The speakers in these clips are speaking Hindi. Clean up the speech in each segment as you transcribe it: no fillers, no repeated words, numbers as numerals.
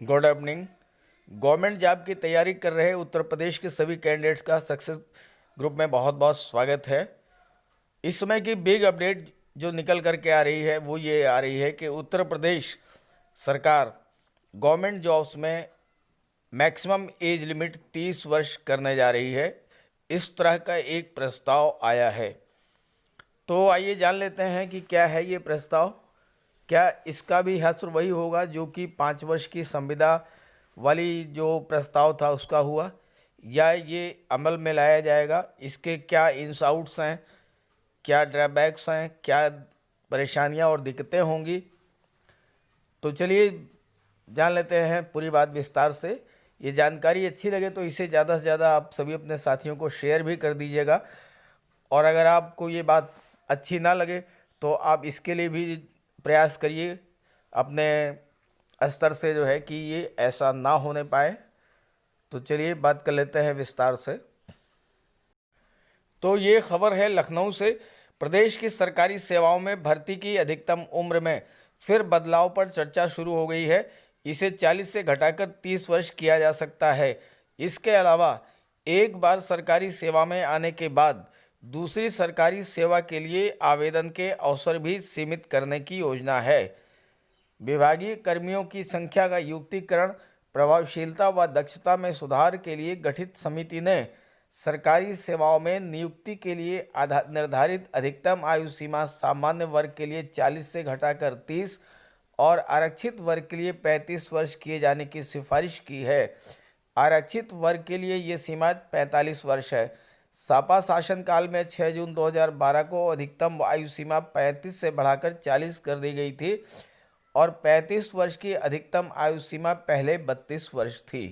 Good evening. गवर्नमेंट जॉब की तैयारी कर रहे उत्तर प्रदेश के सभी कैंडिडेट्स का सक्सेस ग्रुप में बहुत बहुत स्वागत है। इस समय की बिग अपडेट जो निकल करके आ रही है वो ये आ रही है कि उत्तर प्रदेश सरकार गवर्नमेंट जॉब्स में मैक्सिमम एज लिमिट 30 वर्ष करने जा रही है। इस तरह का एक प्रस्ताव आया है, तो आइए जान लेते हैं कि क्या है ये प्रस्ताव। क्या इसका भी हश्र वही होगा जो कि 5 वर्ष की संविदा वाली जो प्रस्ताव था उसका हुआ, या ये अमल में लाया जाएगा? इसके क्या इन्स आउट्स हैं, क्या ड्रैबैक्स हैं, क्या परेशानियां और दिक्कतें होंगी, तो चलिए जान लेते हैं पूरी बात विस्तार से। ये जानकारी अच्छी लगे तो इसे ज़्यादा से ज़्यादा आप सभी अपने साथियों को शेयर भी कर दीजिएगा, और अगर आपको ये बात अच्छी ना लगे तो आप इसके लिए भी प्रयास करिए अपने स्तर से, जो है कि ये ऐसा ना होने पाए। तो चलिए बात कर लेते हैं विस्तार से। तो ये खबर है लखनऊ से। प्रदेश की सरकारी सेवाओं में भर्ती की अधिकतम उम्र में फिर बदलाव पर चर्चा शुरू हो गई है। इसे 40 से घटाकर 30 वर्ष किया जा सकता है। इसके अलावा एक बार सरकारी सेवा में आने के बाद दूसरी सरकारी सेवा के लिए आवेदन के अवसर भी सीमित करने की योजना है। विभागीय कर्मियों की संख्या का युक्तिकरण, प्रभावशीलता व दक्षता में सुधार के लिए गठित समिति ने सरकारी सेवाओं में नियुक्ति के लिए निर्धारित अधिकतम आयु सीमा सामान्य वर्ग के लिए 40 से घटाकर 30 और आरक्षित वर्ग के लिए 35 वर्ष किए जाने की सिफारिश की है। आरक्षित वर्ग के लिए ये सीमा 45 वर्ष है। सपा शासनकाल में 6 जून 2012 को अधिकतम आयु सीमा 35 से बढ़ाकर 40 कर दी गई थी और 35 वर्ष की अधिकतम आयु सीमा पहले 32 वर्ष थी।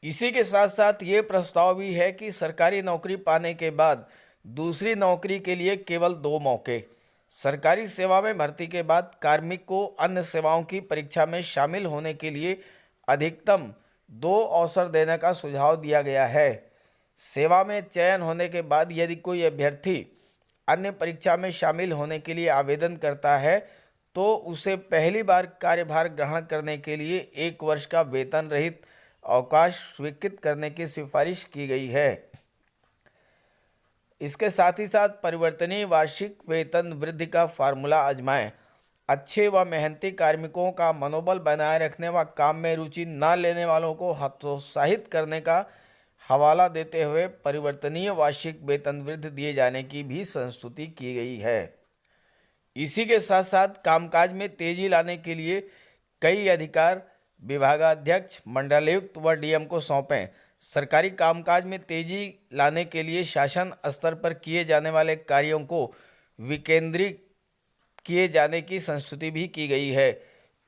इसी के साथ साथ ये प्रस्ताव भी है कि सरकारी नौकरी पाने के बाद दूसरी नौकरी के लिए केवल 2 मौके। सरकारी सेवा में भर्ती के बाद कार्मिक को अन्य सेवाओं की परीक्षा में शामिल होने के लिए अधिकतम 2 अवसर देने का सुझाव दिया गया है। सेवा में चयन होने के बाद यदि कोई अभ्यर्थी अन्य परीक्षा में शामिल होने के लिए आवेदन करता है तो उसे पहली बार कार्यभार ग्रहण करने के लिए 1 वर्ष का वेतन रहित अवकाश स्वीकृत करने की सिफारिश की गई है। इसके साथ ही साथ परिवर्तनीय वार्षिक वेतन वृद्धि का फार्मूला आजमाएं। अच्छे व मेहनती कार्मिकों का मनोबल बनाए रखने व काम में रुचि न लेने वालों को हतोत्साहित करने का हवाला देते हुए परिवर्तनीय वार्षिक वेतन वृद्धि दिए जाने की भी संस्तुति की गई है। इसी के साथ साथ कामकाज में तेजी लाने के लिए कई अधिकार विभागाध्यक्ष, मंडलायुक्त व डीएम को सौंपें। सरकारी कामकाज में तेजी लाने के लिए शासन स्तर पर किए जाने वाले कार्यों को विकेंद्रीकृत किए जाने की संस्तुति भी की गई है।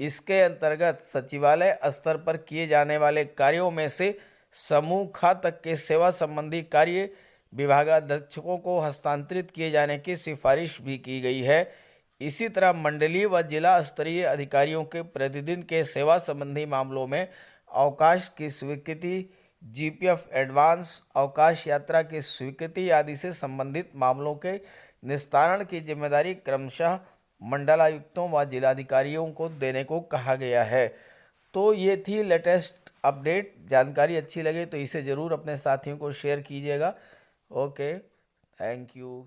इसके अंतर्गत सचिवालय स्तर पर किए जाने वाले कार्यों में से समूह खा तक के सेवा संबंधी कार्य विभागाध्यक्षों को हस्तांतरित किए जाने की सिफारिश भी की गई है। इसी तरह मंडलीय व जिला स्तरीय अधिकारियों के प्रतिदिन के सेवा संबंधी मामलों में अवकाश की स्वीकृति, जीपीएफ एडवांस, अवकाश यात्रा की स्वीकृति आदि से संबंधित मामलों के निस्तारण की जिम्मेदारी क्रमशः मंडलायुक्तों व जिलाधिकारियों को देने को कहा गया है। तो ये थी लेटेस्ट अपडेट। जानकारी अच्छी लगे तो इसे ज़रूर अपने साथियों को शेयर कीजिएगा। Okay, thank you.